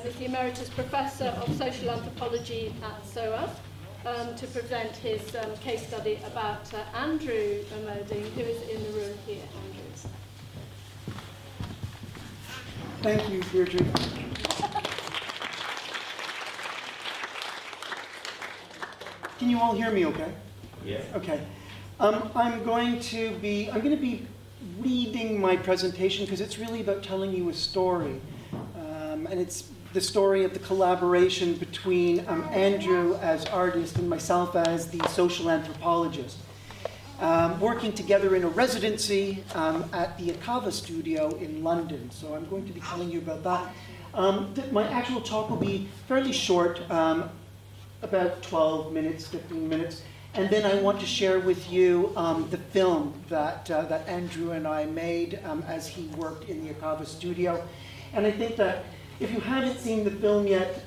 is the Emeritus Professor of Social Anthropology at SOAS, to present his case study about Andrew Omoding, who is in the room here. Andrew. Thank you, Deirdre. Can you all hear me okay? Yeah. Okay. I'm going to be reading my presentation because it's really about telling you a story. And it's the story of the collaboration between Andrew as artist and myself as the social anthropologist. Working together in a residency at the Akava studio in London. So I'm going to be telling you about that. My actual talk will be fairly short, about 12 minutes, 15 minutes. And then I want to share with you the film that Andrew and I made as he worked in the Akava studio. And I think that if you haven't seen the film yet,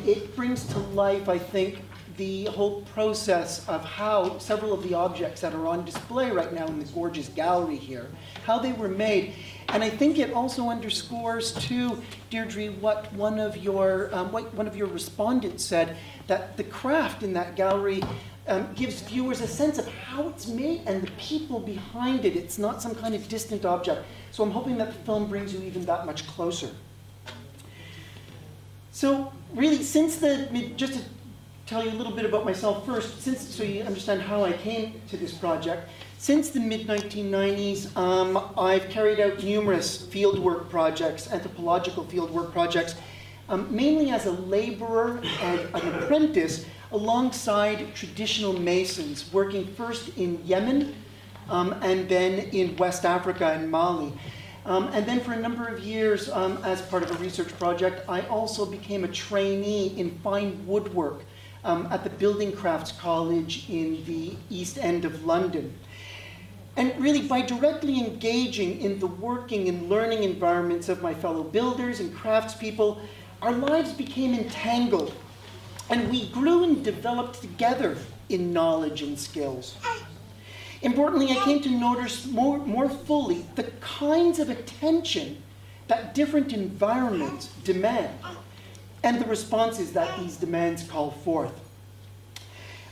it brings to life, I think, the whole process of how several of the objects that are on display right now in the gorgeous gallery here, how they were made. And I think it also underscores, too, Deirdre, what one of your respondents said, that the craft in that gallery gives viewers a sense of how it's made and the people behind it. It's not some kind of distant object. So I'm hoping that the film brings you even that much closer. So really, just to tell you a little bit about myself first, so you understand how I came to this project, since the mid-1990s, I've carried out numerous fieldwork projects, anthropological fieldwork projects, mainly as a laborer and an apprentice alongside traditional masons, working first in Yemen and then in West Africa and Mali. And then for a number of years, as part of a research project, I also became a trainee in fine woodwork at the Building Crafts College in the East End of London. And really, by directly engaging in the working and learning environments of my fellow builders and craftspeople, our lives became entangled, and we grew and developed together in knowledge and skills. Importantly, I came to notice more fully the kinds of attention that different environments demand and the responses that these demands call forth.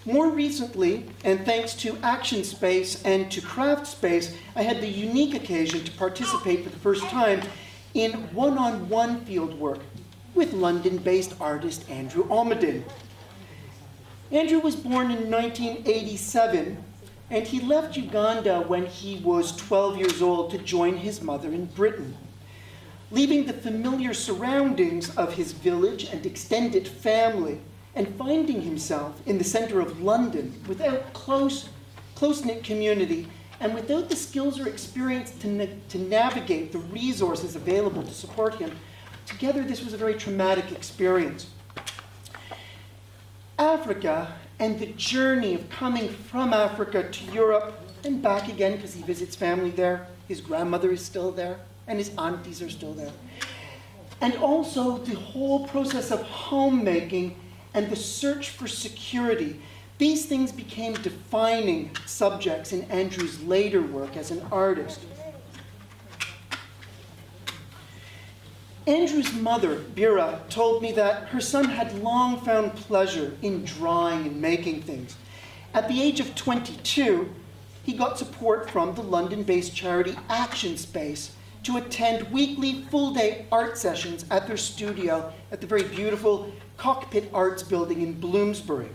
More recently, and thanks to ActionSpace and to Craftspace, I had the unique occasion to participate for the first time in one-on-one fieldwork with London-based artist Andrew Omoding. Andrew was born in 1987, and he left Uganda when he was 12 years old to join his mother in Britain. Leaving the familiar surroundings of his village and extended family and finding himself in the center of London without close-knit community and without the skills or experience to navigate the resources available to support him, together this was a very traumatic experience. Africa and the journey of coming from Africa to Europe and back again because he visits family there, his grandmother is still there, and his aunties are still there. And also the whole process of homemaking and the search for security. These things became defining subjects in Andrew's later work as an artist. Andrew's mother, Bira, told me that her son had long found pleasure in drawing and making things. At the age of 22, he got support from the London-based charity ActionSpace to attend weekly full-day art sessions at their studio at the very beautiful Cockpit Arts building in Bloomsbury.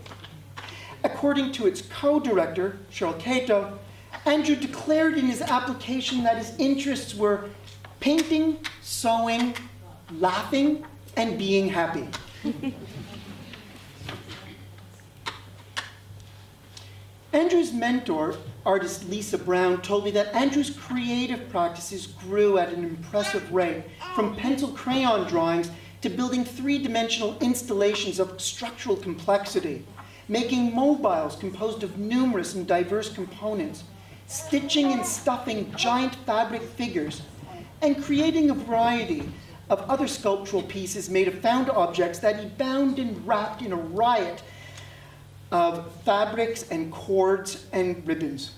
According to its co-director, Cheryl Cato, Andrew declared in his application that his interests were painting, sewing, laughing, and being happy. Andrew's mentor, artist Lisa Brown, told me that Andrew's creative practices grew at an impressive rate, from pencil crayon drawings to building three-dimensional installations of structural complexity, making mobiles composed of numerous and diverse components, stitching and stuffing giant fabric figures, and creating a variety of other sculptural pieces made of found objects that he bound and wrapped in a riot of fabrics and cords and ribbons.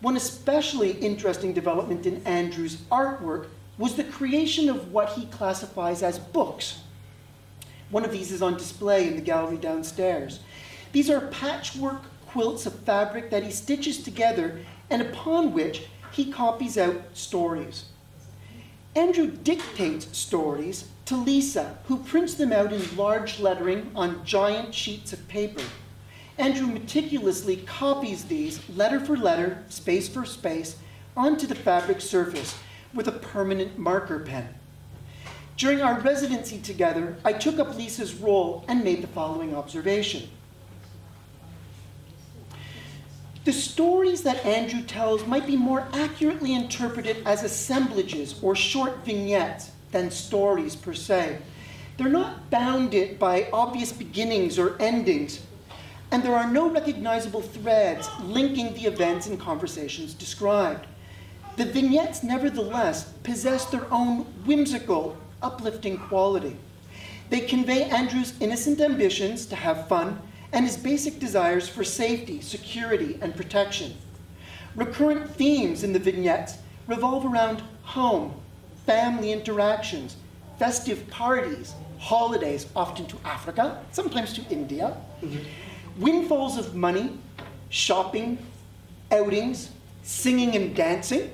One especially interesting development in Andrew's artwork was the creation of what he classifies as books. One of these is on display in the gallery downstairs. These are patchwork quilts of fabric that he stitches together and upon which he copies out stories. Andrew dictates stories to Lisa, who prints them out in large lettering on giant sheets of paper. Andrew meticulously copies these, letter for letter, space for space, onto the fabric surface with a permanent marker pen. During our residency together, I took up Lisa's role and made the following observation. The stories that Andrew tells might be more accurately interpreted as assemblages or short vignettes than stories per se. They're not bounded by obvious beginnings or endings, and there are no recognizable threads linking the events and conversations described. The vignettes, nevertheless, possess their own whimsical, uplifting quality. They convey Andrew's innocent ambitions to have fun and his basic desires for safety, security, and protection. Recurrent themes in the vignettes revolve around home, family interactions, festive parties, holidays, often to Africa, sometimes to India, windfalls of money, shopping, outings, singing and dancing,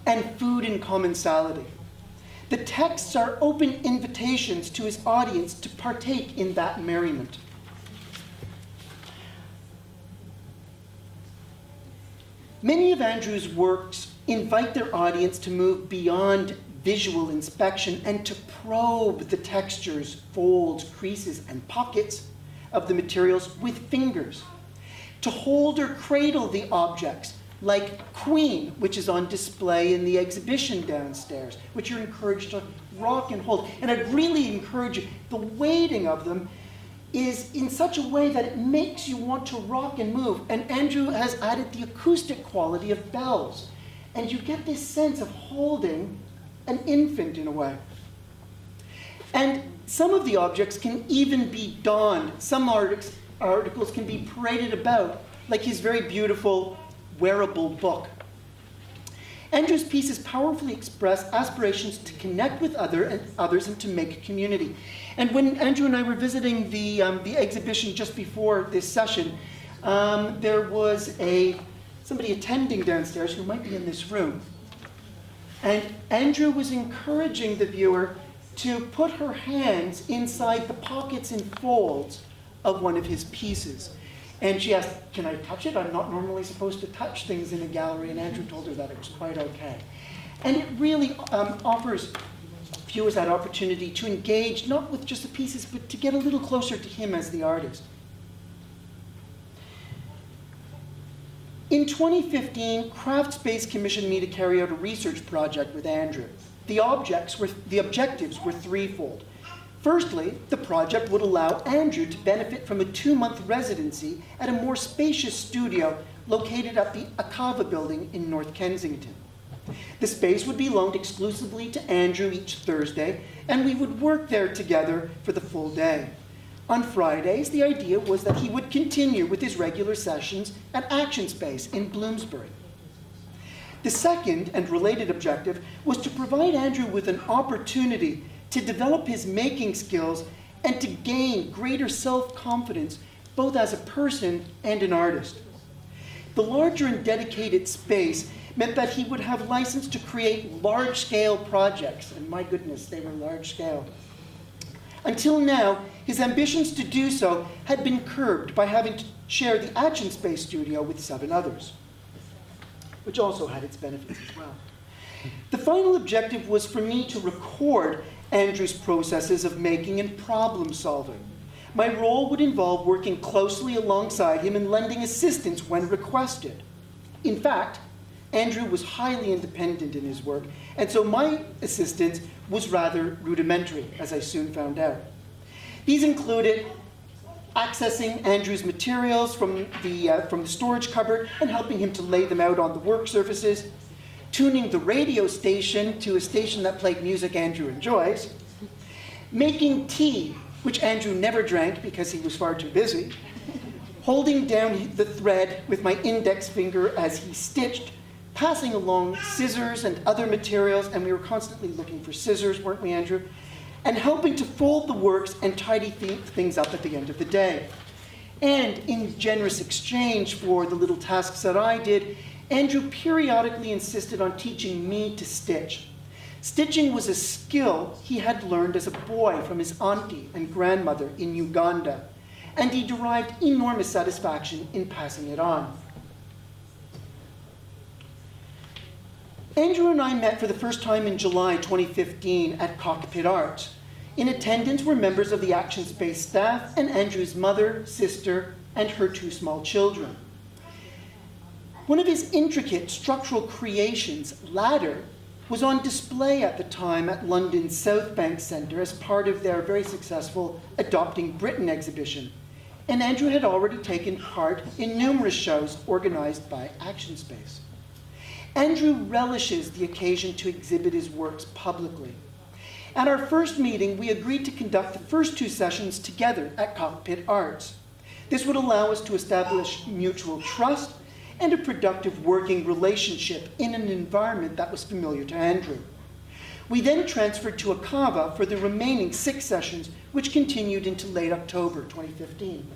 and food and commensality. The texts are open invitations to his audience to partake in that merriment. Many of Andrew's works invite their audience to move beyond visual inspection and to probe the textures, folds, creases, and pockets of the materials with fingers, to hold or cradle the objects, like Queen, which is on display in the exhibition downstairs, which you're encouraged to rock and hold. And I'd really encourage you, the weighting of them is in such a way that it makes you want to rock and move. And Andrew has added the acoustic quality of bells. And you get this sense of holding an infant in a way. And some of the objects can even be donned. Some articles can be paraded about, like his very beautiful wearable book. Andrew's pieces powerfully express aspirations to connect with others and to make a community. And when Andrew and I were visiting the exhibition just before this session, there was somebody attending downstairs who might be in this room. And Andrew was encouraging the viewer to put her hands inside the pockets and folds of one of his pieces. And she asked, can I touch it? I'm not normally supposed to touch things in a gallery. And Andrew told her that it was quite okay. And it really offers viewers that opportunity to engage, not with just the pieces, but to get a little closer to him as the artist. In 2015, Craftspace commissioned me to carry out a research project with Andrew. The objectives were threefold. Firstly, the project would allow Andrew to benefit from a 2-month residency at a more spacious studio located at the Akava building in North Kensington. The space would be loaned exclusively to Andrew each Thursday, and we would work there together for the full day. On Fridays, the idea was that he would continue with his regular sessions at ActionSpace in Bloomsbury. The second and related objective was to provide Andrew with an opportunity to develop his making skills and to gain greater self-confidence, both as a person and an artist. The larger and dedicated space meant that he would have license to create large-scale projects, and my goodness, they were large-scale. Until now, his ambitions to do so had been curbed by having to share the ActionSpace studio with 7 others, which also had its benefits as well. The final objective was for me to record Andrew's processes of making and problem solving. My role would involve working closely alongside him and lending assistance when requested. In fact, Andrew was highly independent in his work, and so my assistance was rather rudimentary, as I soon found out. These included accessing Andrew's materials from the storage cupboard and helping him to lay them out on the work surfaces, tuning the radio station to a station that played music Andrew enjoys, making tea, which Andrew never drank because he was far too busy, holding down the thread with my index finger as he stitched, passing along scissors and other materials, and we were constantly looking for scissors, weren't we, Andrew? and helping to fold the works and tidy things up at the end of the day. And in generous exchange for the little tasks that I did, Andrew periodically insisted on teaching me to stitch. Stitching was a skill he had learned as a boy from his auntie and grandmother in Uganda, and he derived enormous satisfaction in passing it on. Andrew and I met for the first time in July 2015 at Cockpit Arts. In attendance were members of the ActionSpace staff and Andrew's mother, sister, and her 2 small children. One of his intricate structural creations, Ladder, was on display at the time at London's South Bank Centre as part of their very successful Adopting Britain exhibition, and Andrew had already taken part in numerous shows organised by ActionSpace. Andrew relishes the occasion to exhibit his works publicly. At our first meeting, we agreed to conduct the first 2 sessions together at Cockpit Arts. This would allow us to establish mutual trust and a productive working relationship in an environment that was familiar to Andrew. We then transferred to Akava for the remaining 6 sessions, which continued into late October 2015.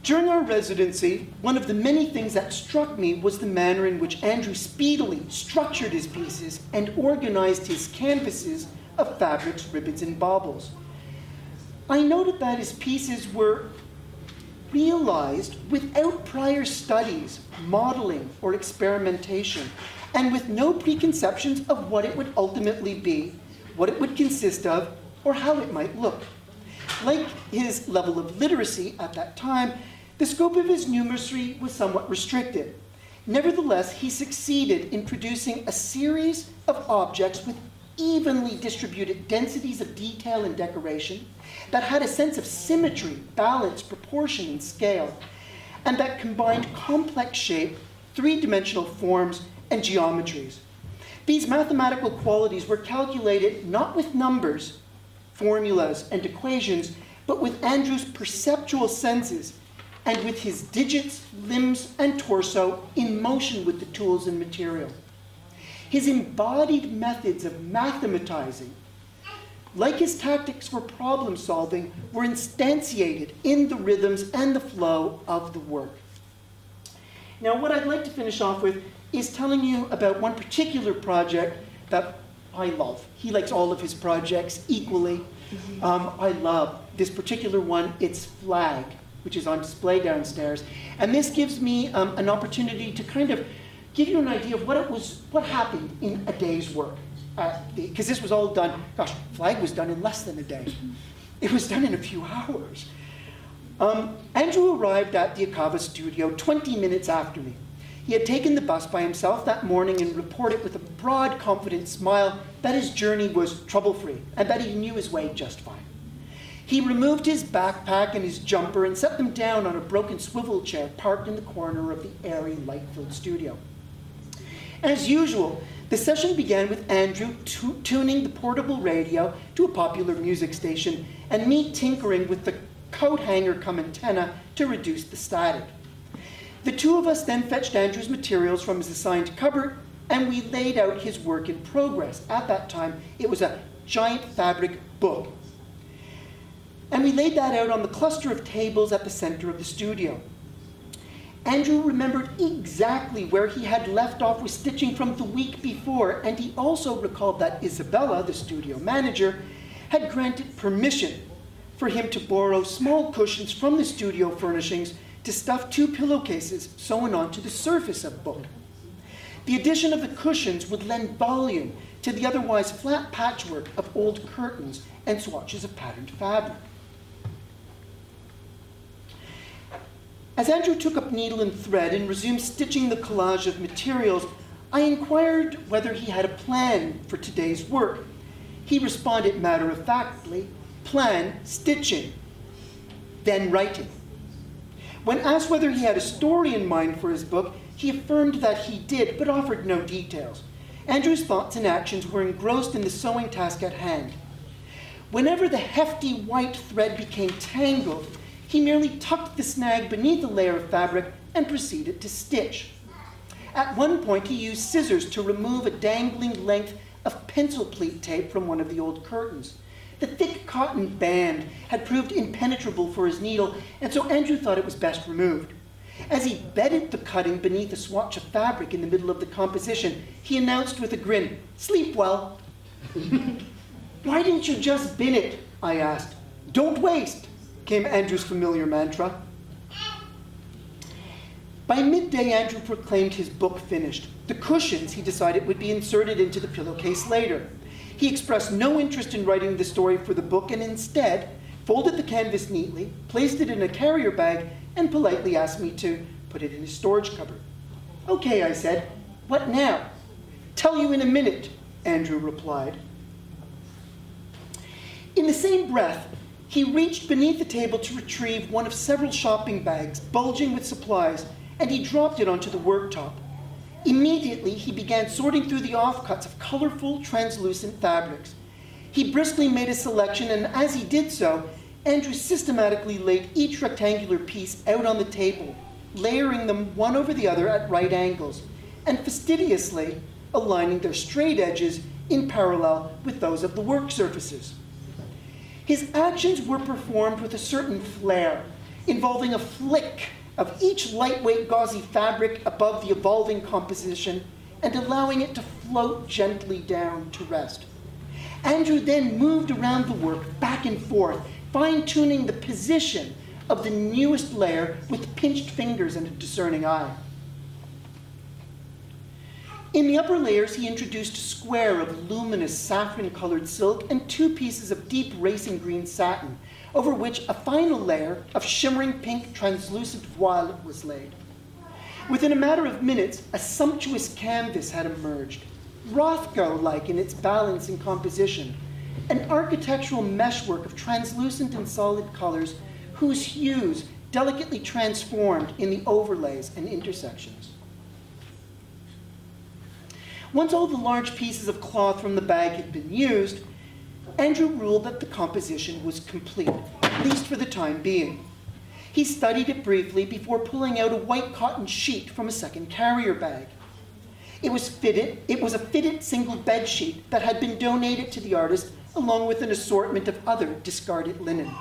During our residency, one of the many things that struck me was the manner in which Andrew speedily structured his pieces and organized his canvases of fabrics, ribbons, and baubles. I noted that his pieces were realized without prior studies, modeling, or experimentation, and with no preconceptions of what it would ultimately be, what it would consist of, or how it might look. Like his level of literacy at that time, the scope of his numeracy was somewhat restricted. Nevertheless, he succeeded in producing a series of objects with evenly distributed densities of detail and decoration that had a sense of symmetry, balance, proportion, and scale, and that combined complex shape, 3-dimensional forms, and geometries. These mathematical qualities were calculated not with numbers, formulas, and equations, but with Andrew's perceptual senses and with his digits, limbs, and torso in motion with the tools and material. His embodied methods of mathematizing, like his tactics for problem solving, were instantiated in the rhythms and the flow of the work. Now, what I'd like to finish off with is telling you about one particular project that I love. He likes all of his projects equally. I love this particular one. It's Flag, which is on display downstairs. And this gives me an opportunity to kind of give you an idea of what happened in a day's work. Because this was all done, gosh, Flag was done in less than a day. It was done in a few hours. Andrew arrived at the Akava studio 20 minutes after me. He had taken the bus by himself that morning and reported with a broad, confident smile that his journey was trouble-free and that he knew his way just fine. He removed his backpack and his jumper and set them down on a broken swivel chair parked in the corner of the airy, light-filled studio. As usual, the session began with Andrew tuning the portable radio to a popular music station and me tinkering with the coat hanger cum antenna to reduce the static. The 2 of us then fetched Andrew's materials from his assigned cupboard and we laid out his work in progress. At that time, it was a giant fabric book. And we laid that out on the cluster of tables at the center of the studio. Andrew remembered exactly where he had left off with stitching from the week before, and he also recalled that Isabella, the studio manager, had granted permission for him to borrow small cushions from the studio furnishings to stuff 2 pillowcases sewn onto the surface of book. The addition of the cushions would lend volume to the otherwise flat patchwork of old curtains and swatches of patterned fabric. As Andrew took up needle and thread and resumed stitching the collage of materials, I inquired whether he had a plan for today's work. He responded matter-of-factly, plan, stitching, then writing. When asked whether he had a story in mind for his book, he affirmed that he did, but offered no details. Andrew's thoughts and actions were engrossed in the sewing task at hand. Whenever the hefty white thread became tangled, he merely tucked the snag beneath a layer of fabric and proceeded to stitch. At one point, he used scissors to remove a dangling length of pencil pleat tape from one of the old curtains. The thick cotton band had proved impenetrable for his needle, and so Andrew thought it was best removed. As he bedded the cutting beneath a swatch of fabric in the middle of the composition, he announced with a grin, "Sleep well." "Why didn't you just bin it?" I asked. "Don't waste," came Andrew's familiar mantra. By midday, Andrew proclaimed his book finished. The cushions, he decided, would be inserted into the pillowcase later. He expressed no interest in writing the story for the book and instead folded the canvas neatly, placed it in a carrier bag, and politely asked me to put it in his storage cupboard. "Okay," I said. "What now?" "Tell you in a minute," Andrew replied. In the same breath, he reached beneath the table to retrieve one of several shopping bags, bulging with supplies, and he dropped it onto the worktop. Immediately, he began sorting through the offcuts of colorful, translucent fabrics. He briskly made a selection, and as he did so, Andrew systematically laid each rectangular piece out on the table, layering them one over the other at right angles, and fastidiously aligning their straight edges in parallel with those of the work surfaces. His actions were performed with a certain flair, involving a flick of each lightweight gauzy fabric above the evolving composition and allowing it to float gently down to rest. Andrew then moved around the work back and forth, fine-tuning the position of the newest layer with pinched fingers and a discerning eye. In the upper layers, he introduced a square of luminous saffron-colored silk and 2 pieces of deep racing green satin, over which a final layer of shimmering pink translucent voile was laid. Within a matter of minutes, a sumptuous canvas had emerged, Rothko-like in its balance and composition, an architectural meshwork of translucent and solid colors whose hues delicately transformed in the overlays and intersections. Once all the large pieces of cloth from the bag had been used, Andrew ruled that the composition was complete, at least for the time being. He studied it briefly before pulling out a white cotton sheet from a second carrier bag. It was a fitted single bed sheet that had been donated to the artist along with an assortment of other discarded linen.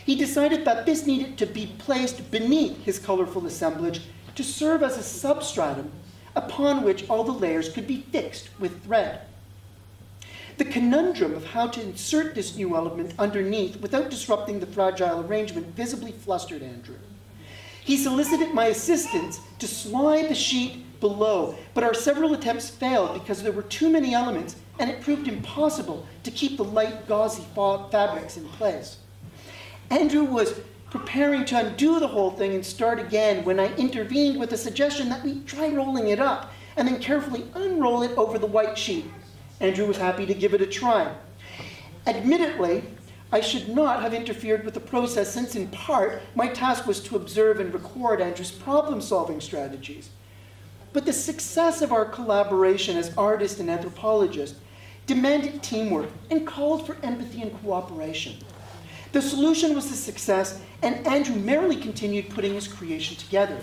He decided that this needed to be placed beneath his colorful assemblage to serve as a substratum upon which all the layers could be fixed with thread. The conundrum of how to insert this new element underneath without disrupting the fragile arrangement visibly flustered Andrew. He solicited my assistance to slide the sheet below, but our several attempts failed because there were too many elements and it proved impossible to keep the light gauzy fabrics in place. Andrew was preparing to undo the whole thing and start again when I intervened with a suggestion that we try rolling it up and then carefully unroll it over the white sheet. Andrew was happy to give it a try. Admittedly, I should not have interfered with the process since in part my task was to observe and record Andrew's problem-solving strategies. But the success of our collaboration as artist and anthropologist demanded teamwork and called for empathy and cooperation. The solution was a success, and Andrew merrily continued putting his creation together.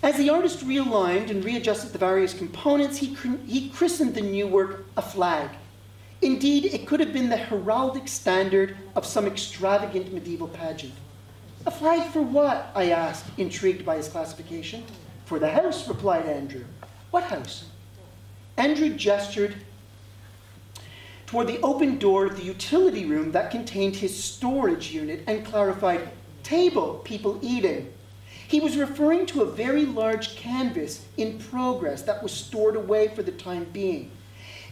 As the artist realigned and readjusted the various components, he christened the new work a flag. Indeed, it could have been the heraldic standard of some extravagant medieval pageant. "A flag for what?" I asked, intrigued by his classification. "For the house," replied Andrew. "What house?" Andrew gestured toward the open door of the utility room that contained his storage unit and clarified, "Table, people eating." He was referring to a very large canvas in progress that was stored away for the time being.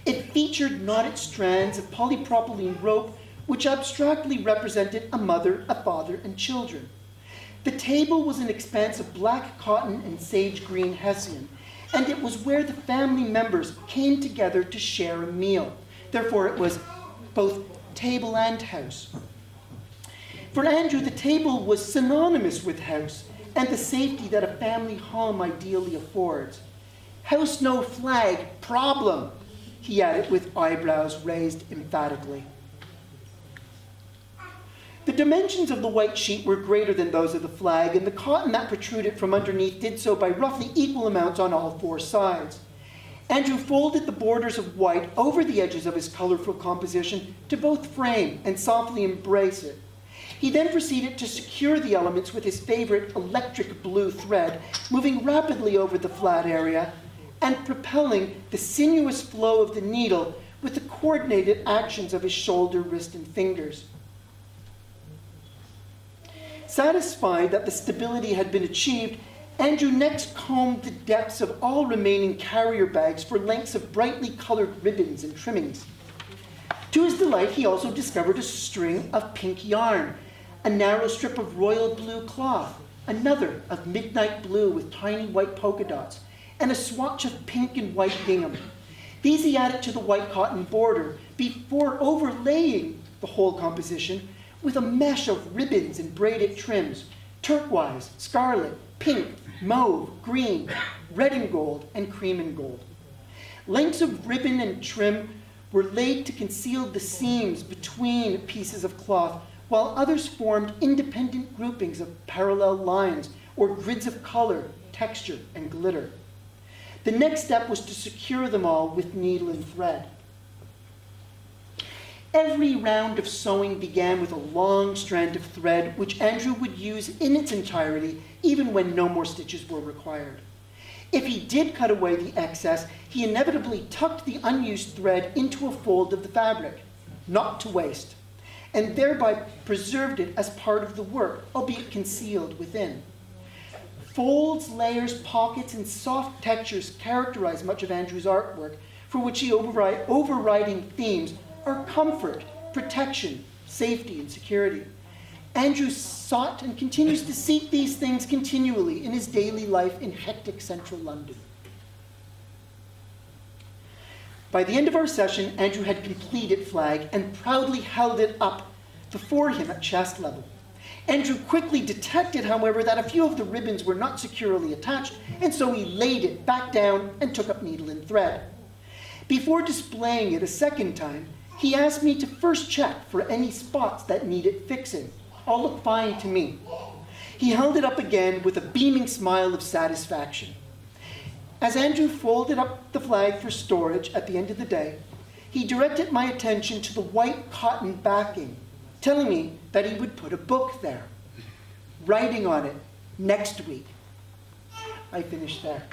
It featured knotted strands of polypropylene rope which abstractly represented a mother, a father, and children. The table was an expanse of black cotton and sage green hessian, and it was where the family members came together to share a meal. Therefore, it was both table and house. For Andrew, the table was synonymous with house and the safety that a family home ideally affords. "House no flag, problem," he added with eyebrows raised emphatically. The dimensions of the white sheet were greater than those of the flag, and the cotton that protruded from underneath did so by roughly equal amounts on all 4 sides. Andrew folded the borders of white over the edges of his colorful composition to both frame and softly embrace it. He then proceeded to secure the elements with his favorite electric blue thread, moving rapidly over the flat area and propelling the sinuous flow of the needle with the coordinated actions of his shoulder, wrist, and fingers. Satisfied that the stability had been achieved, Andrew next combed the depths of all remaining carrier bags for lengths of brightly colored ribbons and trimmings. To his delight, he also discovered a string of pink yarn, a narrow strip of royal blue cloth, another of midnight blue with tiny white polka dots, and a swatch of pink and white gingham. These he added to the white cotton border before overlaying the whole composition with a mesh of ribbons and braided trims, turquoise, scarlet, pink, mauve, green, red and gold, and cream and gold. Lengths of ribbon and trim were laid to conceal the seams between pieces of cloth, while others formed independent groupings of parallel lines or grids of color, texture, and glitter. The next step was to secure them all with needle and thread. Every round of sewing began with a long strand of thread, which Andrew would use in its entirety, even when no more stitches were required. If he did cut away the excess, he inevitably tucked the unused thread into a fold of the fabric, not to waste, and thereby preserved it as part of the work, albeit concealed within. Folds, layers, pockets, and soft textures characterize much of Andrew's artwork, for which the overriding themes are comfort, protection, safety, and security. Andrew sought and continues to seek these things continually in his daily life in hectic central London. By the end of our session, Andrew had completed Flag and proudly held it up before him at chest level. Andrew quickly detected, however, that a few of the ribbons were not securely attached, and so he laid it back down and took up needle and thread. Before displaying it a second time, he asked me to first check for any spots that needed fixing. All looked fine to me. He held it up again with a beaming smile of satisfaction. As Andrew folded up the flag for storage at the end of the day, he directed my attention to the white cotton backing, telling me that he would put a book there, writing on it next week. I finished there.